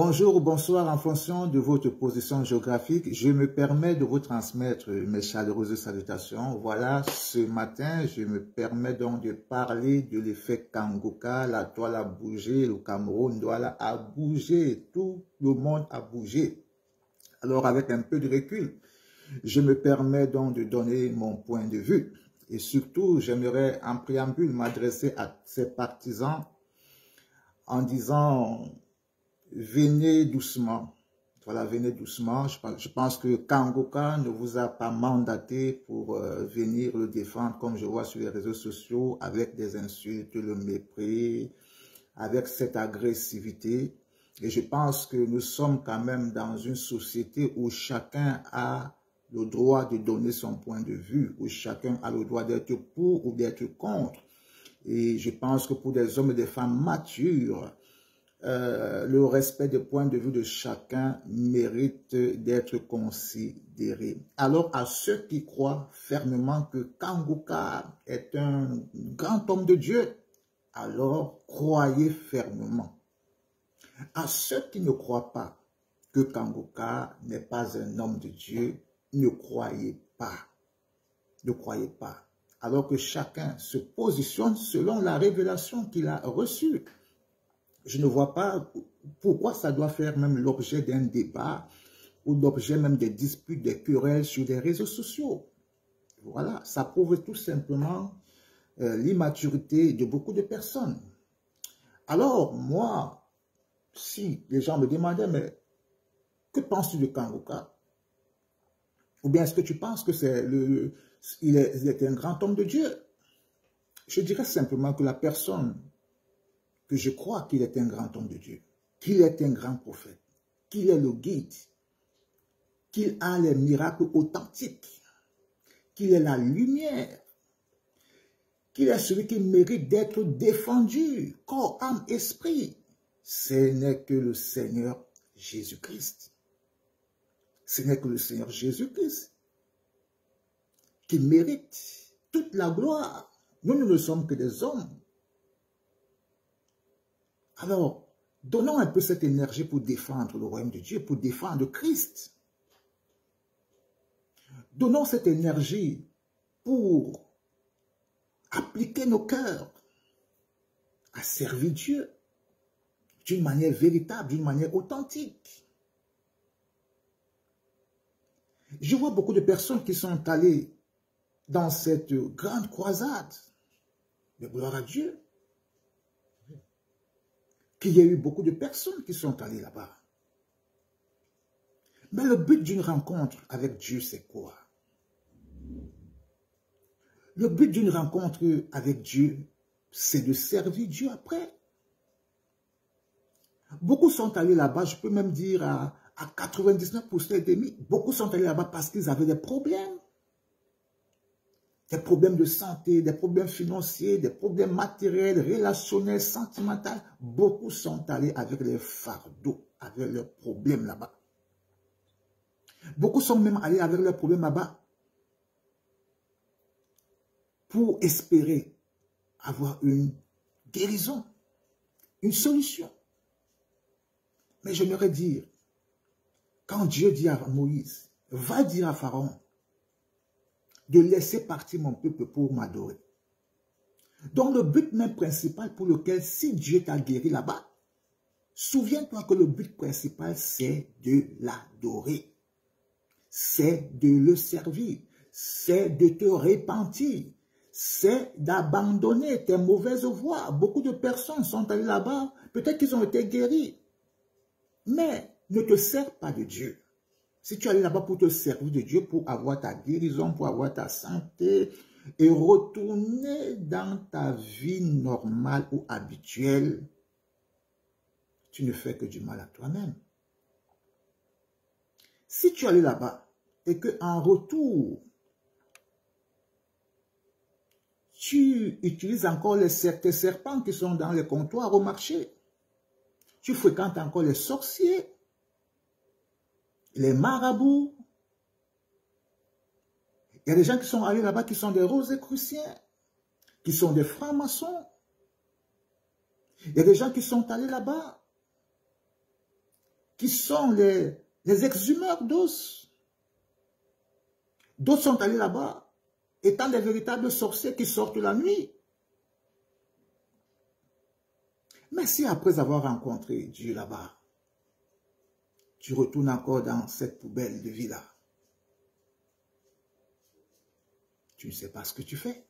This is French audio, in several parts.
Bonjour ou bonsoir en fonction de votre position géographique. Je me permets de vous transmettre mes chaleureuses salutations. Voilà, ce matin, je me permets donc de parler de l'effet Kangoka. La toile a bougé, le Cameroun a bougé, tout le monde a bougé. Alors, avec un peu de recul, je me permets donc de donner mon point de vue. Et surtout, j'aimerais en préambule m'adresser à ces partisans en disant... venez doucement. Voilà, venez doucement. Je pense que Kangoka ne vous a pas mandaté pour venir le défendre, comme je vois sur les réseaux sociaux, avec des insultes, le mépris, avec cette agressivité. Et je pense que nous sommes quand même dans une société où chacun a le droit de donner son point de vue, où chacun a le droit d'être pour ou d'être contre. Et je pense que pour des hommes et des femmes matures, le respect des points de vue de chacun mérite d'être considéré. Alors, à ceux qui croient fermement que Kangoka est un grand homme de Dieu, alors croyez fermement. À ceux qui ne croient pas que Kangoka n'est pas un homme de Dieu, ne croyez pas. Ne croyez pas. Alors que chacun se positionne selon la révélation qu'il a reçue. Je ne vois pas pourquoi ça doit faire même l'objet d'un débat ou l'objet même des disputes, des querelles sur les réseaux sociaux. Voilà, ça prouve tout simplement l'immaturité de beaucoup de personnes. Alors, moi, si les gens me demandaient, mais que penses-tu de Kangoka? Ou bien est-ce que tu penses que il est un grand homme de Dieu? Je dirais simplement que la personne que je crois qu'il est un grand homme de Dieu, qu'il est un grand prophète, qu'il est le guide, qu'il a les miracles authentiques, qu'il est la lumière, qu'il est celui qui mérite d'être défendu, corps, âme, esprit. Ce n'est que le Seigneur Jésus-Christ. Ce n'est que le Seigneur Jésus-Christ qui mérite toute la gloire. Nous ne sommes que des hommes. Alors, donnons un peu cette énergie pour défendre le royaume de Dieu, pour défendre Christ. Donnons cette énergie pour appliquer nos cœurs à servir Dieu d'une manière véritable, d'une manière authentique. Je vois beaucoup de personnes qui sont allées dans cette grande croisade, de gloire à Dieu. Qu'il y a eu beaucoup de personnes qui sont allées là-bas. Mais le but d'une rencontre avec Dieu, c'est quoi? Le but d'une rencontre avec Dieu, c'est de servir Dieu après. Beaucoup sont allés là-bas, je peux même dire à 99% et demi, beaucoup sont allés là-bas parce qu'ils avaient des problèmes. Des problèmes de santé, des problèmes financiers, des problèmes matériels, relationnels, sentimentaux. Beaucoup sont allés avec les fardeaux, avec leurs problèmes là-bas. Beaucoup sont même allés avec leurs problèmes là-bas pour espérer avoir une guérison, une solution. Mais j'aimerais dire, quand Dieu dit à Moïse, va dire à Pharaon, de laisser partir mon peuple pour m'adorer. Donc le but même principal pour lequel, si Dieu t'a guéri là-bas, souviens-toi que le but principal, c'est de l'adorer. C'est de le servir. C'est de te repentir. C'est d'abandonner tes mauvaises voies. Beaucoup de personnes sont allées là-bas, peut-être qu'ils ont été guéris. Mais ne te sers pas de Dieu. Si tu es allé là-bas pour te servir de Dieu, pour avoir ta guérison, pour avoir ta santé, et retourner dans ta vie normale ou habituelle, tu ne fais que du mal à toi-même. Si tu es allé là-bas et qu'en retour, tu utilises encore tes serpents qui sont dans les comptoirs au marché, tu fréquentes encore les sorciers, les marabouts. Il y a des gens qui sont allés là-bas qui sont des rosicruciens, qui sont des francs-maçons. Il y a des gens qui sont allés là-bas qui sont les exhumeurs d'os. D'autres sont allés là-bas, étant des véritables sorciers qui sortent la nuit. Mais si après avoir rencontré Dieu là-bas, tu retournes encore dans cette poubelle de vie-là, tu ne sais pas ce que tu fais.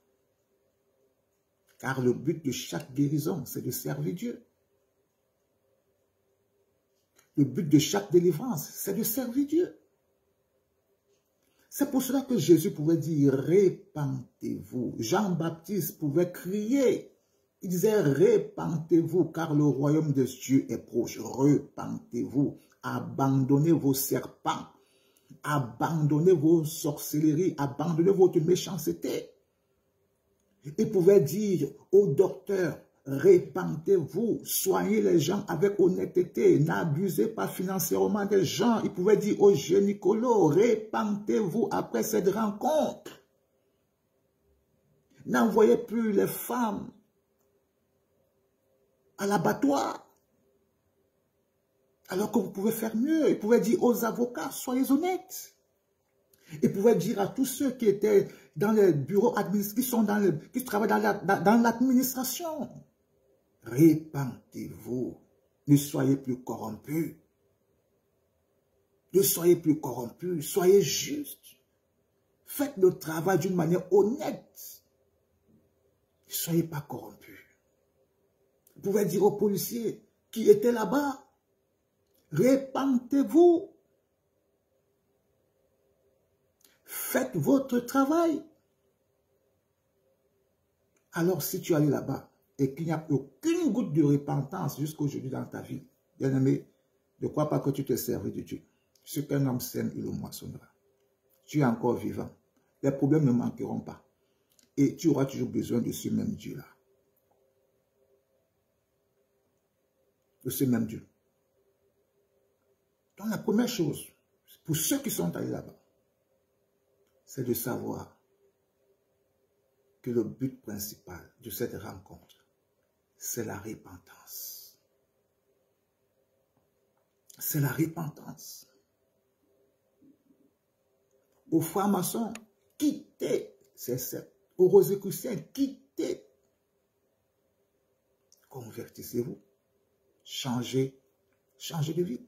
Car le but de chaque guérison, c'est de servir Dieu. Le but de chaque délivrance, c'est de servir Dieu. C'est pour cela que Jésus pouvait dire, répentez-vous. Jean-Baptiste pouvait crier. Il disait, répentez-vous, car le royaume de Dieu est proche. Repentez-vous. Abandonnez vos serpents. Abandonnez vos sorcelleries. Abandonnez votre méchanceté. Il pouvait dire au docteur, répentez-vous, soignez les gens avec honnêteté, n'abusez pas financièrement des gens. Il pouvait dire au gynécologue, répentez-vous après cette rencontre. N'envoyez plus les femmes à l'abattoir, alors que vous pouvez faire mieux. Il pouvait dire aux avocats, soyez honnêtes. Il pouvait dire à tous ceux qui étaient dans les bureaux administratifs, qui travaillent dans l'administration, répentez-vous, ne soyez plus corrompus. Ne soyez plus corrompus, soyez justes. Faites le travail d'une manière honnête. Ne soyez pas corrompus. Vous pouvez dire aux policiers qui étaient là-bas, répentez-vous. Faites votre travail. Alors si tu es allé là-bas et qu'il n'y a aucune goutte de repentance jusqu'aujourd'hui dans ta vie, bien-aimé, ne crois pas que tu te serves de Dieu. Ce qu'un homme sème, il le moissonnera. Tu es encore vivant. Les problèmes ne manqueront pas. Et tu auras toujours besoin de ce même Dieu-là. De ce même Dieu. Donc la première chose, pour ceux qui sont allés là-bas, c'est de savoir que le but principal de cette rencontre, c'est la repentance. C'est la repentance. Aux francs-maçons, quittez ces sectes. Aux rosicruciens, quittez. Convertissez-vous. Changez de vie.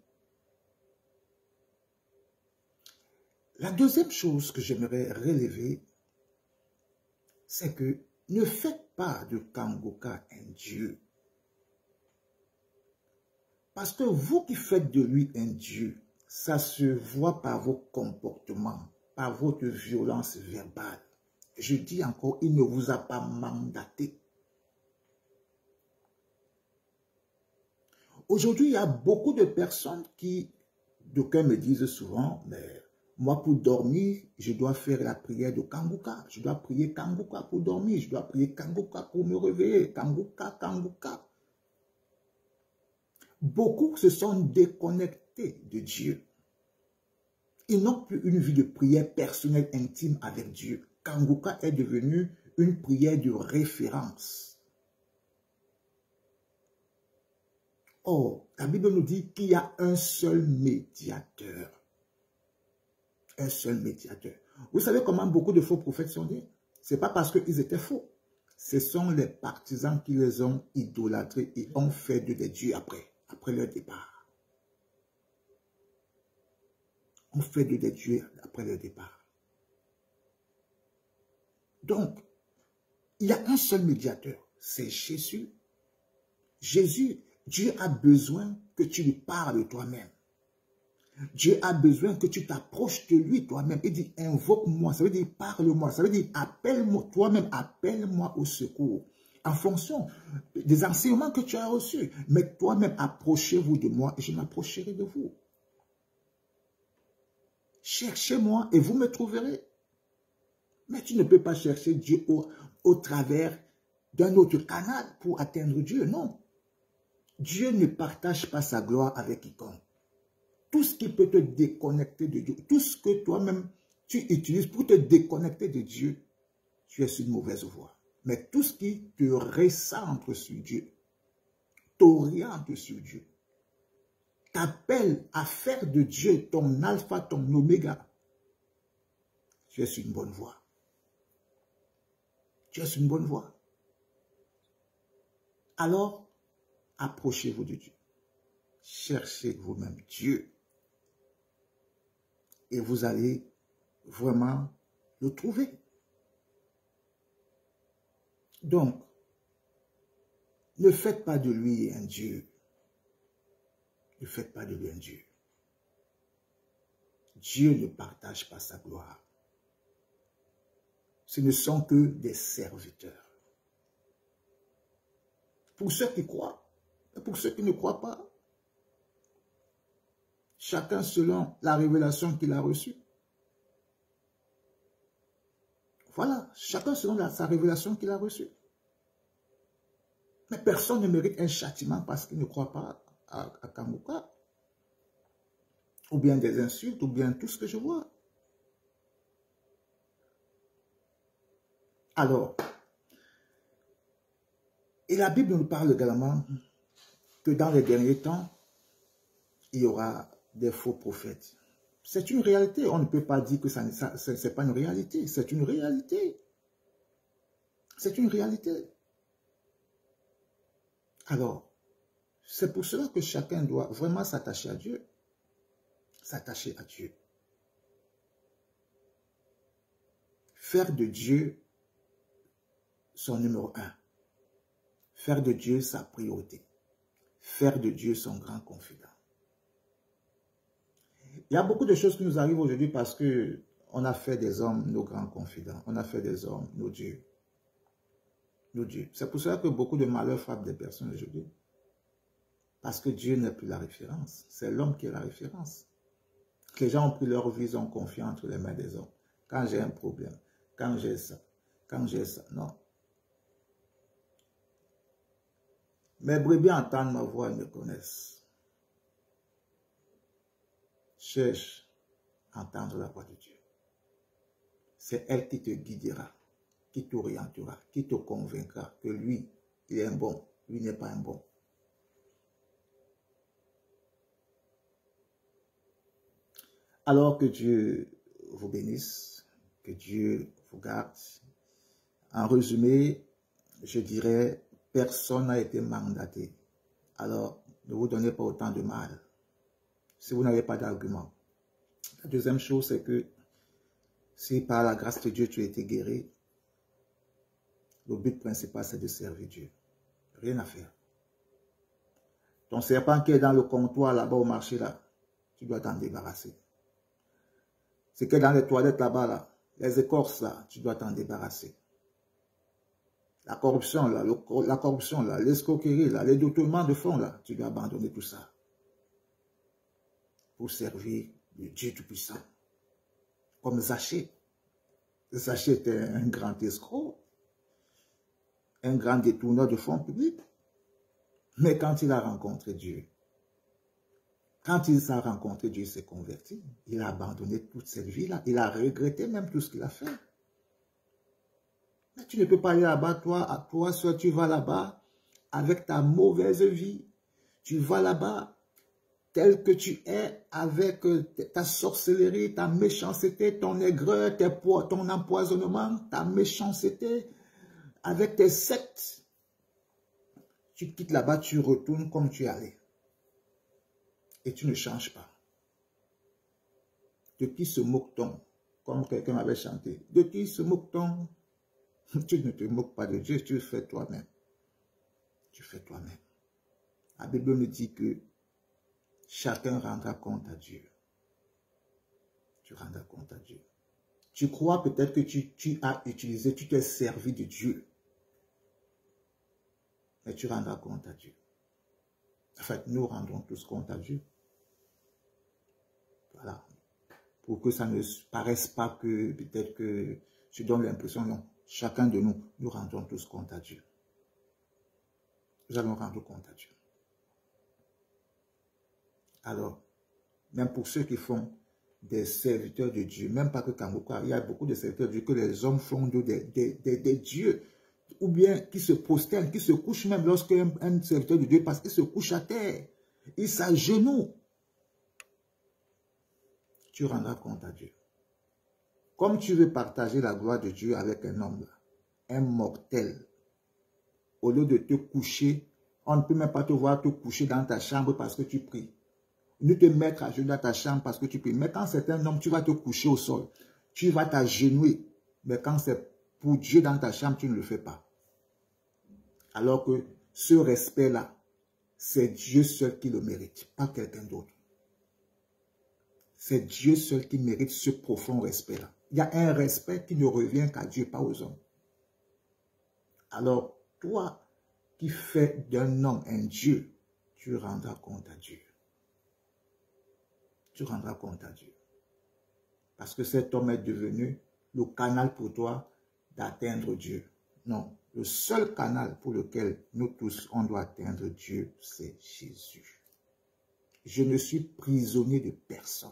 La deuxième chose que j'aimerais relever, c'est que ne faites pas de Kangoka un Dieu. Parce que vous qui faites de lui un Dieu, ça se voit par vos comportements, par votre violence verbale. Je dis encore, il ne vous a pas mandaté. Aujourd'hui, il y a beaucoup de personnes qui, d'aucuns me disent souvent, mais moi, pour dormir, je dois faire la prière de Kangoka. Je dois prier Kangoka pour dormir. Je dois prier Kangoka pour me réveiller. Kangoka, Kangoka. Beaucoup se sont déconnectés de Dieu. Ils n'ont plus une vie de prière personnelle intime avec Dieu. Kangoka est devenu une prière de référence. Or, la Bible nous dit qu'il y a un seul médiateur. Un seul médiateur. Vous savez comment beaucoup de faux prophètes sont nés? Ce n'est pas parce qu'ils étaient faux. Ce sont les partisans qui les ont idolâtrés et ont fait de des dieux après leur départ. On fait de des dieux après leur départ. Donc, il y a un seul médiateur, c'est Jésus. Jésus, Dieu a besoin que tu lui parles toi-même. Dieu a besoin que tu t'approches de lui toi-même. Il dit, invoque-moi, ça veut dire parle-moi, ça veut dire appelle-moi toi-même, appelle-moi au secours. En fonction des enseignements que tu as reçus. Mais toi-même, approchez-vous de moi et je m'approcherai de vous. Cherchez-moi et vous me trouverez. Mais tu ne peux pas chercher Dieu au travers d'un autre canal pour atteindre Dieu. Non. Dieu ne partage pas sa gloire avec quiconque. Tout ce qui peut te déconnecter de Dieu, tout ce que toi-même tu utilises pour te déconnecter de Dieu, tu es sur une mauvaise voie. Mais tout ce qui te recentre sur Dieu, t'oriente sur Dieu, t'appelle à faire de Dieu ton alpha, ton oméga, tu es sur une bonne voie. Tu es sur une bonne voie. Alors, approchez-vous de Dieu. Cherchez vous-même Dieu. Et vous allez vraiment le trouver. Donc, ne faites pas de lui un Dieu. Ne faites pas de lui un Dieu. Dieu ne partage pas sa gloire. Ce ne sont que des serviteurs. Pour ceux qui croient, et pour ceux qui ne croient pas, chacun selon la révélation qu'il a reçue. Voilà, chacun selon sa révélation qu'il a reçue. Mais personne ne mérite un châtiment parce qu'il ne croit pas à Kamuka. Ou bien des insultes, ou bien tout ce que je vois. Alors, et la Bible nous parle également que dans les derniers temps, il y aura des faux prophètes. C'est une réalité. On ne peut pas dire que ce n'est pas une réalité. C'est une réalité. C'est une réalité. Alors, c'est pour cela que chacun doit vraiment s'attacher à Dieu. S'attacher à Dieu. Faire de Dieu son numéro 1. Faire de Dieu sa priorité. Faire de Dieu son grand confident. Il y a beaucoup de choses qui nous arrivent aujourd'hui parce que on a fait des hommes nos grands confidents. On a fait des hommes nos dieux. Nos dieux. C'est pour cela que beaucoup de malheurs frappent des personnes aujourd'hui. Parce que Dieu n'est plus la référence. C'est l'homme qui est la référence. Les gens ont pris leur vie, ils ont confié entre les mains des hommes. Quand j'ai un problème, quand j'ai ça, non. Mes brebis entendent ma voix et me connaissent. Cherche à entendre la voix de Dieu. C'est elle qui te guidera, qui t'orientera, qui te convaincra que lui, il est un bon, lui n'est pas un bon. Alors que Dieu vous bénisse, que Dieu vous garde. En résumé, je dirais, personne n'a été mandaté. Alors, ne vous donnez pas autant de mal si vous n'avez pas d'argument. La deuxième chose, c'est que si par la grâce de Dieu tu as été guéri, le but principal, c'est de servir Dieu. Rien à faire. Ton serpent qui est dans le comptoir là-bas au marché là, tu dois t'en débarrasser. Ce qui est dans les toilettes là-bas là, les écorces là, tu dois t'en débarrasser. La corruption là, l'escroquerie là, les détournements de fonds là, tu dois abandonner tout ça. Pour servir le Dieu Tout-Puissant. Comme Zachée. Zachée était un grand escroc, un grand détourneur de fonds publics. Mais quand il a rencontré Dieu, quand il s'est rencontré Dieu, il s'est converti. Il a abandonné toute cette vie-là. Il a regretté même tout ce qu'il a fait. Mais tu ne peux pas aller là-bas, toi, soit tu vas là-bas avec ta mauvaise vie. Tu vas là-bas tel que tu es, avec ta sorcellerie, ta méchanceté, ton aigreur, ton empoisonnement, ta méchanceté, avec tes sectes. Tu quittes là-bas, tu retournes comme tu es allé. Et tu ne changes pas. De qui se moque-t-on? Comme quelqu'un m'avait chanté. De qui se moque-t-on? Tu ne te moques pas de Dieu, tu le fais toi-même. Tu fais toi-même. La Bible nous dit que chacun rendra compte à Dieu. Tu rendras compte à Dieu. Tu crois peut-être que tu as utilisé, tu t'es servi de Dieu. Mais tu rendras compte à Dieu. En fait, nous rendrons tous compte à Dieu. Voilà. Pour que ça ne paraisse pas que peut-être que tu donnes l'impression, non. Chacun de nous, nous rendons tous compte à Dieu. Nous allons rendre compte à Dieu. Alors, même pour ceux qui font des serviteurs de Dieu, même pas que Kamuka, il y a beaucoup de serviteurs de Dieu que les hommes font des dieux, ou bien qui se prosternent, qui se couchent même lorsqu'un serviteur de Dieu passe, il se couche à terre, il s'agenouille tu rendras compte à Dieu. Comme tu veux partager la gloire de Dieu avec un homme, un mortel, au lieu de te coucher, on ne peut même pas te voir te coucher dans ta chambre parce que tu pries. Ne te mettre à genoux dans ta chambre parce que tu pries. Mais quand c'est un homme, tu vas te coucher au sol. Tu vas t'agenouiller. Mais quand c'est pour Dieu dans ta chambre, tu ne le fais pas. Alors que ce respect-là, c'est Dieu seul qui le mérite, pas quelqu'un d'autre. C'est Dieu seul qui mérite ce profond respect-là. Il y a un respect qui ne revient qu'à Dieu, pas aux hommes. Alors, toi qui fais d'un homme un Dieu, tu rendras compte à Dieu. Tu rendras compte à Dieu. Parce que cet homme est devenu le canal pour toi d'atteindre Dieu. Non, le seul canal pour lequel nous tous, on doit atteindre Dieu, c'est Jésus. Je ne suis prisonnier de personne.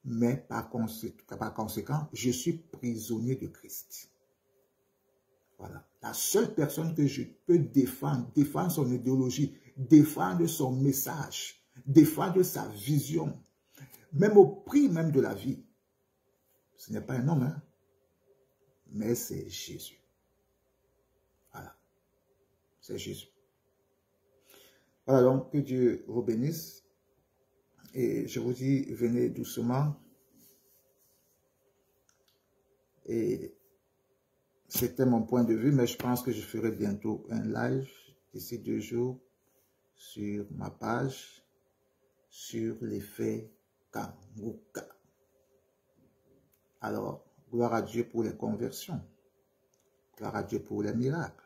Mais par conséquent, je suis prisonnier de Christ. Voilà. La seule personne que je peux défendre son idéologie, défendre son message, défendre sa vision, même au prix même de la vie, ce n'est pas un homme, hein, mais c'est Jésus. Voilà. C'est Jésus. Voilà donc, que Dieu vous bénisse. Et je vous dis, venez doucement. Et c'était mon point de vue, mais je pense que je ferai bientôt un live d'ici 2 jours sur ma page, sur l'effet Kanguka. Alors, gloire à Dieu pour les conversions. Gloire à Dieu pour les miracles.